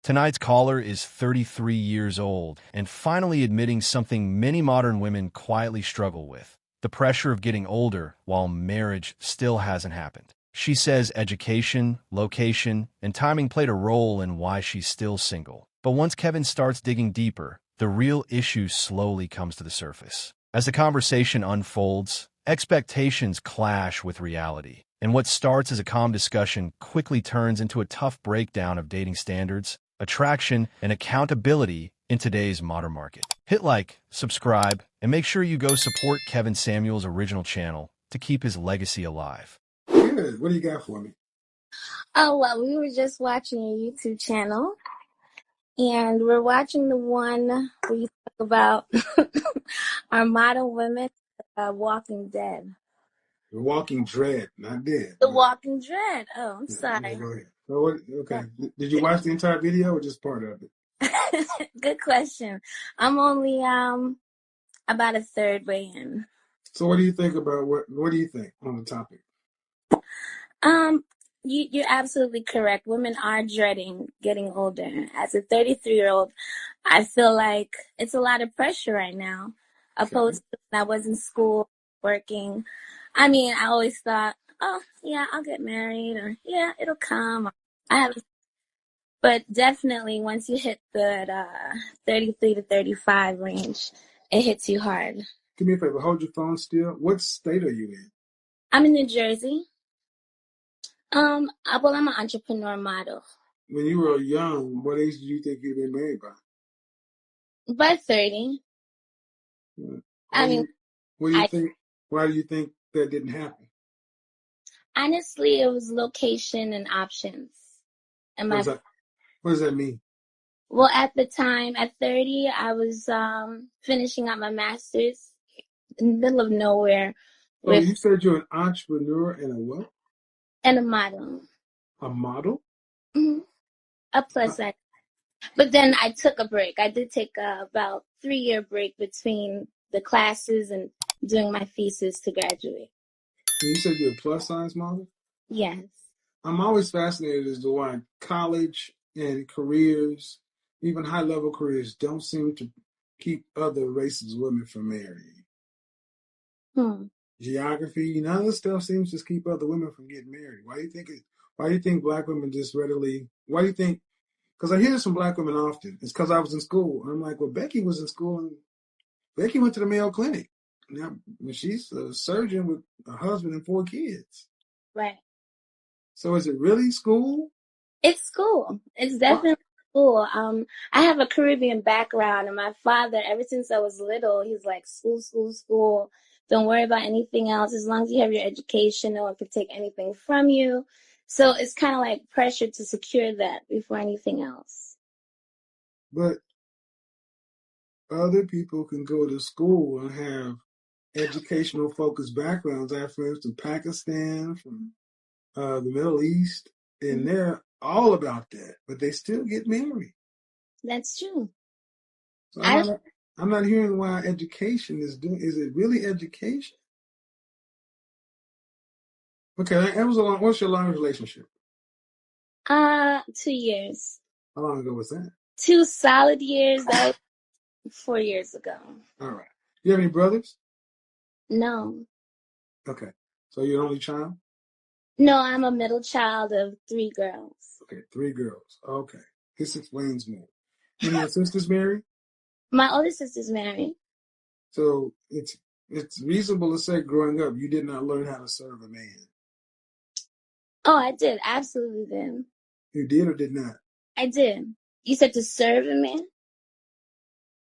Tonight's caller is 33 years old and finally admitting something many modern women quietly struggle with: the pressure of getting older while marriage still hasn't happened. She says education, location, and timing played a role in why she's still single. But once Kevin starts digging deeper, the real issue slowly comes to the surface. As the conversation unfolds, expectations clash with reality, and what starts as a calm discussion quickly turns into a tough breakdown of dating standards, attraction, and accountability in today's modern market. Hit like, subscribe, and make sure you go support Kevin Samuel's original channel to keep his legacy alive. Good. What do you got for me? Oh, well, we were just watching your YouTube channel, and we're watching the one where you talk about our modern women, Walking Dead. The Walking Dread, not dead. The Walking Dread. Oh, I'm Yeah, sorry. go ahead. So okay. Did you watch the entire video or just part of it? Good question. I'm only about a third way in. So what do you think about what do you think on the topic? You're absolutely correct. Women are dreading getting older. As a 33-year-old, I feel like it's a lot of pressure right now. Opposed to when I was in school, working. I mean, I always thought, oh, yeah, I'll get married, or yeah, it'll come. But definitely once you hit the 33 to 35 range, it hits you hard. Do me a favor, hold your phone still. What state are you in? I'm in New Jersey. Well, I'm an entrepreneur model. When you were young, what age did you think you'd been married by? By 30. Yeah. What do you think? Why do you think that didn't happen? Honestly, it was location and options. What does that mean? Well, at the time, at 30, I was finishing up my master's in the middle of nowhere. Oh, you said you're an entrepreneur and a what? And a model. A model? Mm-hmm. A plus size. But then I took a break. I did take about 3-year break between the classes and doing my thesis to graduate. You said you're a plus size model? Yes. I'm always fascinated as to why college and careers, even high level careers, don't seem to keep other races of women from marrying. Geography, none of this stuff seems to keep other women from getting married. Why do you think black women just readily, why do you think, because I hear this from black women often, it's because I was in school. And I'm like, well, Becky was in school and Becky went to the Mayo Clinic. Now, she's a surgeon with a husband and 4 kids. Right. So is it really school? It's school. It's definitely school. I have a Caribbean background, and my father, ever since I was little, he's like, school, school, school. Don't worry about anything else. As long as you have your education, no one can take anything from you. So it's kind of like pressure to secure that before anything else. But other people can go to school and have educational focused backgrounds. I have friends from Pakistan, from the Middle East, and they're all about that, but they still get married. That's true. So I'm not hearing why education is doing. Is it really education? Okay, that was a long. What's your longest relationship? 2 years. How long ago was that? 2 solid years. That was 4 years ago. All right. Do you have any brothers? No. Okay. So you're an only child? No, I'm a middle child of 3 girls. Okay, 3 girls. Okay. This explains more. And your sister's married? My older sister's married. So it's reasonable to say growing up you did not learn how to serve a man. Oh, I did. Absolutely did. You did or did not? I did. You said to serve a man?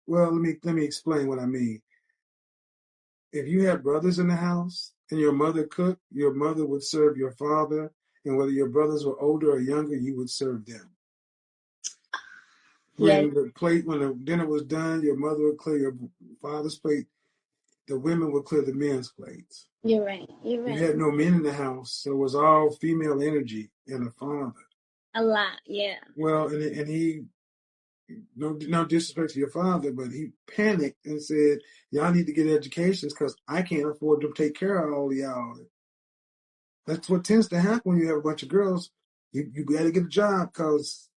Well, let me explain what I mean. If you had brothers in the house and your mother cooked, your mother would serve your father, and whether your brothers were older or younger, you would serve them. When the dinner was done, your mother would clear your father's plate. The women would clear the men's plates. You're right. You had no men in the house, so it was all female energy and a father. A lot, yeah. Well, and he, no disrespect to your father, but he panicked and said, y'all need to get educations because I can't afford to take care of all of y'all. That's what tends to happen when you have a bunch of girls. You got to get a job because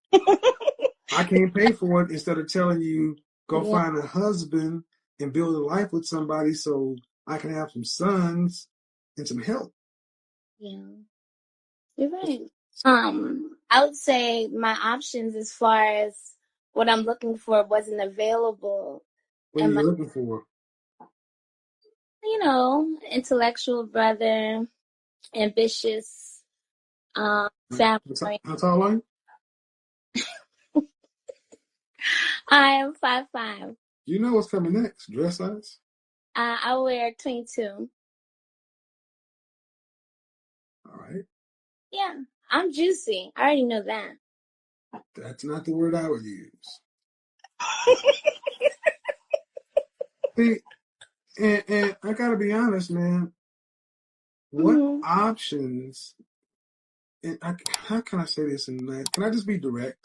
I can't pay for it instead of telling you, go Yeah, find a husband and build a life with somebody so I can have some sons and some help. yeah. You're right. I would say my options as far as what I'm looking for wasn't available. What are And you my, looking for? intellectual brother, ambitious, family. How tall are you? I am 5'5". You know what's coming next? Dress size? I wear 22. All right. Yeah, I'm juicy. I already know that. That's not the word I would use. See, and I gotta be honest, man. What Hmm. options? And how can I say this in that? Can I just be direct?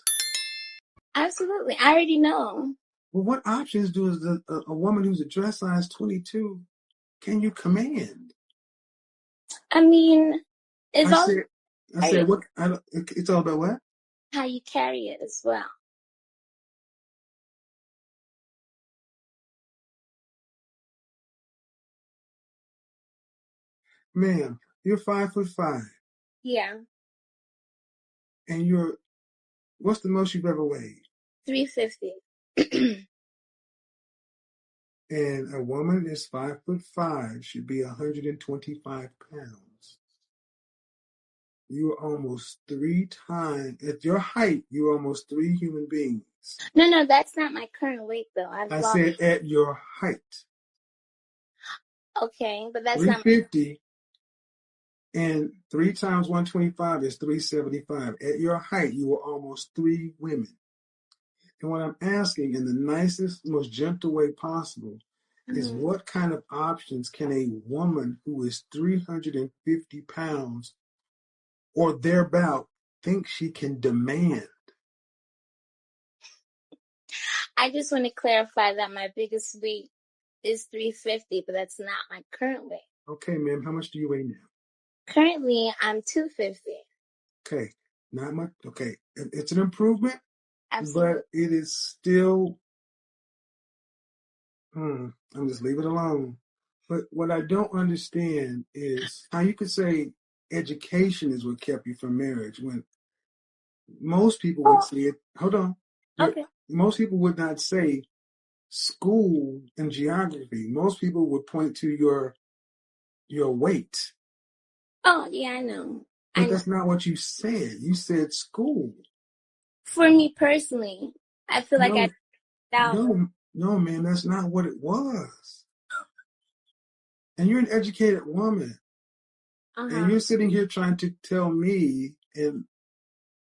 Absolutely. I already know. Well, what options does a woman who's a dress size 22 can you command? I mean, it's I all said, I said, what? It's all about what? how you carry it as well. Ma'am, you're 5'5", Yeah, and what's the most you've ever weighed? 350. And a woman is 5'5", should be 125 pounds. You are almost 3 times, at your height, you're almost 3 human beings. No, that's not my current weight though. I've I lost. said at your height. Okay, but that's not. 350 and 3 times 125 is 375. At your height, you are almost 3 women. And what I'm asking in the nicest, most gentle way possible is Mhm. what kind of options can a woman who is 350 pounds or thereabout think she can demand? I just want to clarify that my biggest weight is 350, but that's not my current weight. Okay, ma'am, how much do you weigh now? Currently, I'm 250. Okay, not much. Okay, it's an improvement, Absolutely. but it is still, I'm just leave it alone. But what I don't understand is how you could say education is what kept you from marriage when most people would Oh, say it. Hold on. okay. Most people would not say school and geography. Most people would point to your weight. Oh, yeah, I know. I But know. that's not what you said. You said school. For me personally, I feel like I No, missed out. no, man, that's not what it was. And you're an educated woman. And Uh-huh. you're sitting here trying to tell me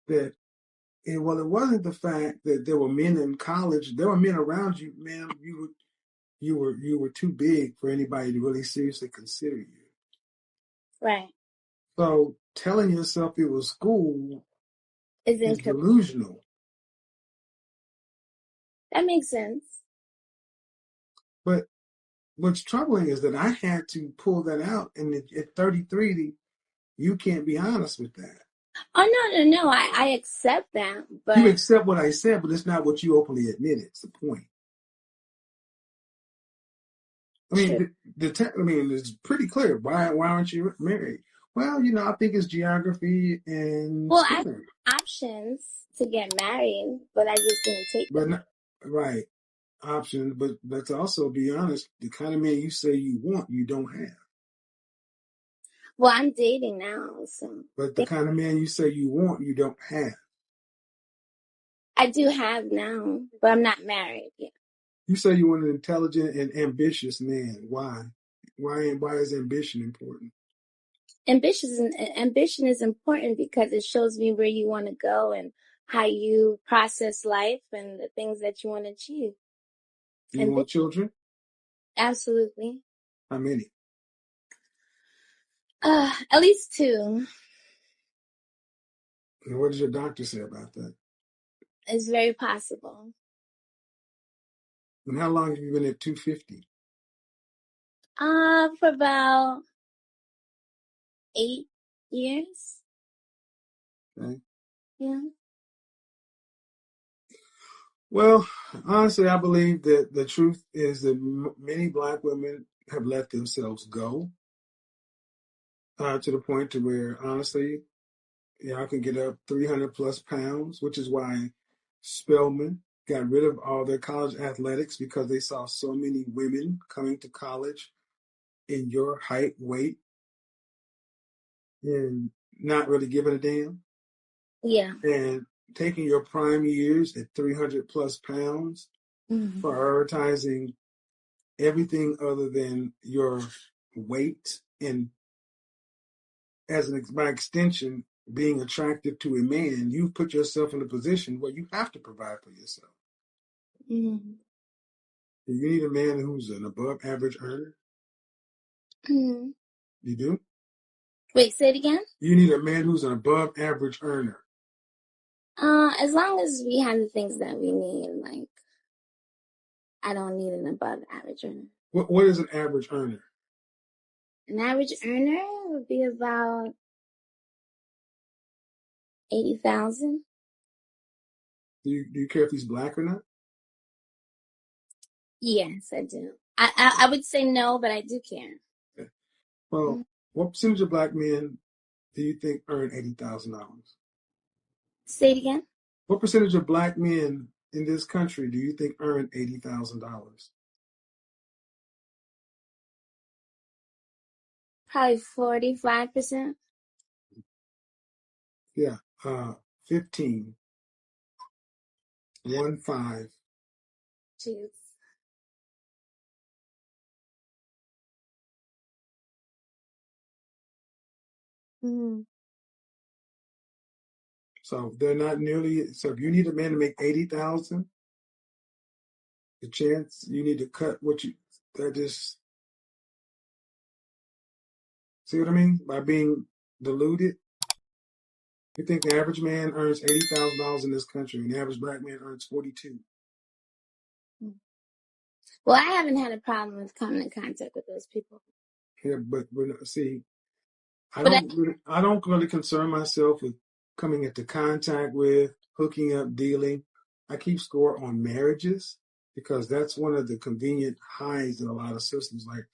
that well, it wasn't the fact that there were men in college. There were men around you, ma'am. You were too big for anybody to really seriously consider you. Right. So telling yourself it was school Is is incorrect. delusional. That makes sense. But what's troubling is that I had to pull that out, and at 33, you can't be honest with that. Oh, no. I accept that, You but accept what I said, but it's not what you openly admit. It's the point. I true. mean, it's pretty clear. Why aren't you married? Well, I think it's geography and Well, I have spelling. options to get married, but I just didn't take But them. not, right, options. But let's also be honest. The kind of man you say you want, you don't have. Well, I'm dating now, so But the kind of man you say you want, you don't have. I do have now, but I'm not married yet. You say you want an intelligent and ambitious man. Why? Why is ambition important? Ambition is important because it shows me where you want to go and how you process life and the things that you want to achieve. Do you Ambition, want children? absolutely. How many? At least two And what does your doctor say about that? is very possible. And how long have you been at 250? For about 8 years. Okay. Yeah. Well, honestly, I believe that the truth is that many black women have let themselves go to the point to where, honestly, y'all can get up 300 plus pounds, which is why Spelman got rid of all their college athletics because they saw so many women coming to college in your height, weight, and not really giving a damn. Yeah. And taking your prime years at 300 plus pounds, prioritizing everything other than your weight, and by extension, being attractive to a man, you've put yourself in a position where you have to provide for yourself. Mm-hmm. You need a man who's an above average earner. Mm-hmm. You do? Wait, say it again? You need a man who's an above average earner. As long as we have the things that we need, like, I don't need an above average earner. What is an average earner? An average earner would be about 80,000. Do you care if he's black or not? Yes, I do. I would say no, but I do care. Okay. Well, what percentage of black men do you think earn $80,000? Say it again? What percentage of black men in this country do you think earn $80,000? Probably 45%. Yeah, 15, 1-5. Jeez. Mm-hmm. So they're not nearly. So if you need a man to make 80,000, the chance you need to cut what you. That just see what I mean by being diluted. You think the average man earns $80,000 in this country, and the average black man earns 42. Well, I haven't had a problem with coming in contact with those people. Yeah, but see, I But don't really concern myself with coming into contact with, hooking up, dealing. I keep score on marriages because that's one of the convenient highs that a lot of systems like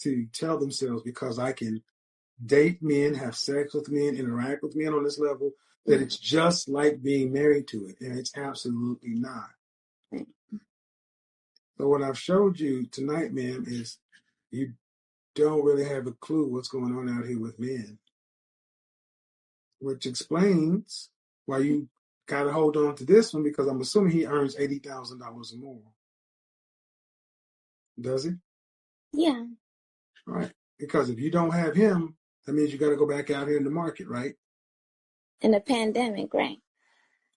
to tell themselves, because I can date men, have sex with men, interact with men on this level, that it's just like being married to it. And it's absolutely not. Right. So what I've showed you tonight, ma'am, is you don't really have a clue what's going on out here with men, which explains why you got to hold on to this one, because I'm assuming he earns $80,000 or more. Does he? Yeah. All right. Because if you don't have him, that means you got to go back out here in the market, right? In a pandemic, right?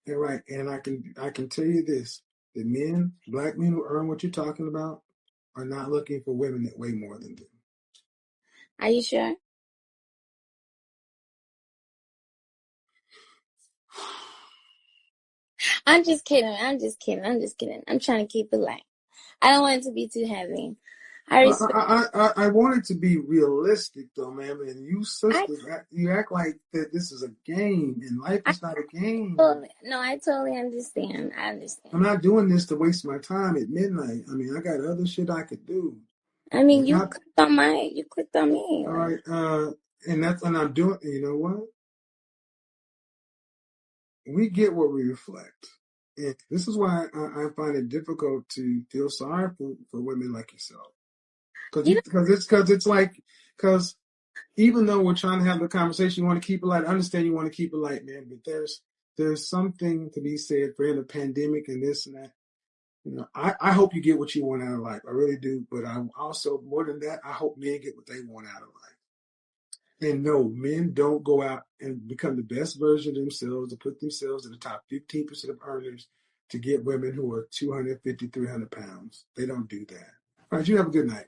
Yeah, right. And I can tell you this: the men, black men who earn what you're talking about, are not looking for women that weigh more than them. Are you sure? I'm just kidding. I'm trying to keep it light. I don't want it to be too heavy. I want it to be realistic, though, ma'am. And you sisters, you act like that this is a game, and life is not a game. I totally understand. I understand. I'm not doing this to waste my time at midnight. I mean, I got other shit I could do. I mean, you clicked on me. All right, and that's what I'm doing. You know what? We get what we reflect. And this is why I find it difficult to feel sorry for women like yourself. Because even though we're trying to have the conversation, you want to keep it light. I understand you want to keep it light, man, but there's something to be said for in a pandemic and this and that. You know, I hope you get what you want out of life. I really do. But I also, more than that, I hope men get what they want out of life. And no, men don't go out and become the best version of themselves to put themselves in the top 15% of earners to get women who are 250, 300 pounds. They don't do that. All right, you have a good night.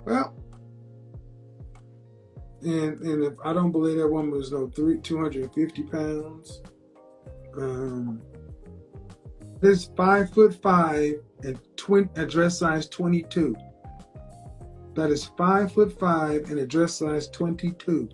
Well, and if I don't believe that woman was 250 pounds, there's 5'5" and dress size 22. that is 5'5" and a dress size 22.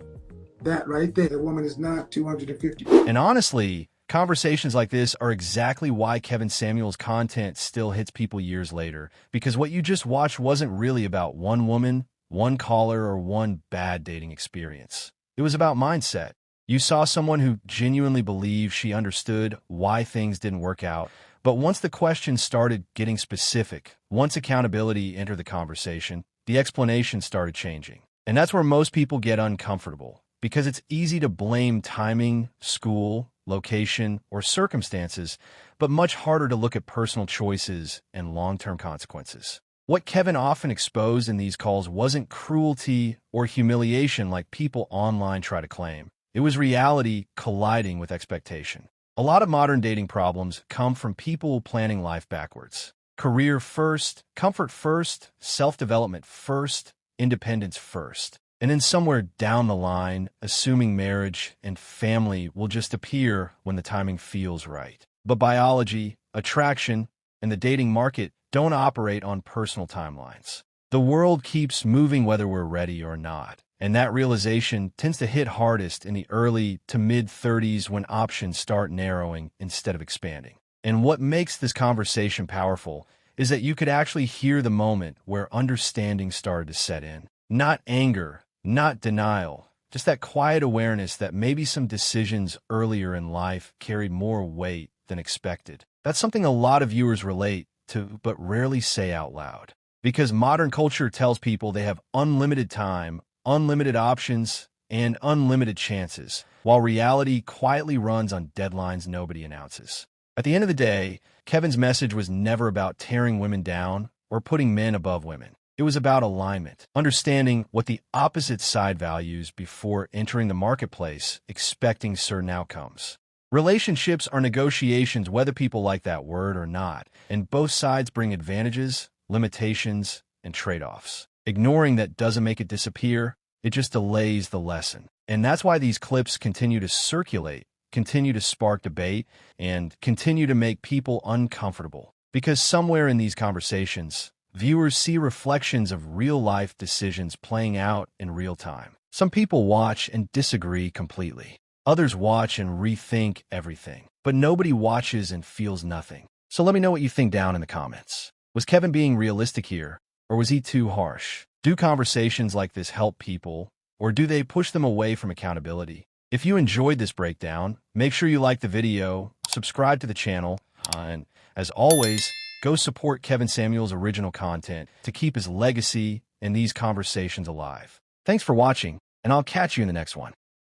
That right there, that woman is not 250. And honestly, conversations like this are exactly why Kevin Samuels' content still hits people years later, because what you just watched wasn't really about one woman, one caller, or one bad dating experience. It was about mindset. You saw someone who genuinely believed she understood why things didn't work out. But once the questions started getting specific, once accountability entered the conversation, the explanation started changing. And that's where most people get uncomfortable, because it's easy to blame timing, school, location, or circumstances, but much harder to look at personal choices and long-term consequences. What Kevin often exposed in these calls wasn't cruelty or humiliation like people online try to claim. It was reality colliding with expectation. A lot of modern dating problems come from people planning life backwards. Career first, comfort first, self-development first, independence first. And then somewhere down the line, assuming marriage and family will just appear when the timing feels right. But biology, attraction, and the dating market don't operate on personal timelines. The world keeps moving whether we're ready or not. And that realization tends to hit hardest in the early to mid-30s when options start narrowing instead of expanding. And what makes this conversation powerful is that you could actually hear the moment where understanding started to set in. Not anger, not denial, just that quiet awareness that maybe some decisions earlier in life carried more weight than expected. That's something a lot of viewers relate to, but rarely say out loud. Because modern culture tells people they have unlimited time, unlimited options, and unlimited chances, while reality quietly runs on deadlines nobody announces. At the end of the day, Kevin's message was never about tearing women down or putting men above women. It was about alignment, understanding what the opposite side values before entering the marketplace, expecting certain outcomes. Relationships are negotiations whether people like that word or not, and both sides bring advantages, limitations, and trade-offs. Ignoring that doesn't make it disappear, it just delays the lesson. And that's why these clips continue to circulate, continue to spark debate, and continue to make people uncomfortable. Because somewhere in these conversations, viewers see reflections of real-life decisions playing out in real time. Some people watch and disagree completely. Others watch and rethink everything. But nobody watches and feels nothing. So let me know what you think down in the comments. Was Kevin being realistic here, or was he too harsh? Do conversations like this help people, or do they push them away from accountability? If you enjoyed this breakdown, make sure you like the video, subscribe to the channel, and as always, go support Kevin Samuels' original content to keep his legacy and these conversations alive. Thanks for watching, and I'll catch you in the next one.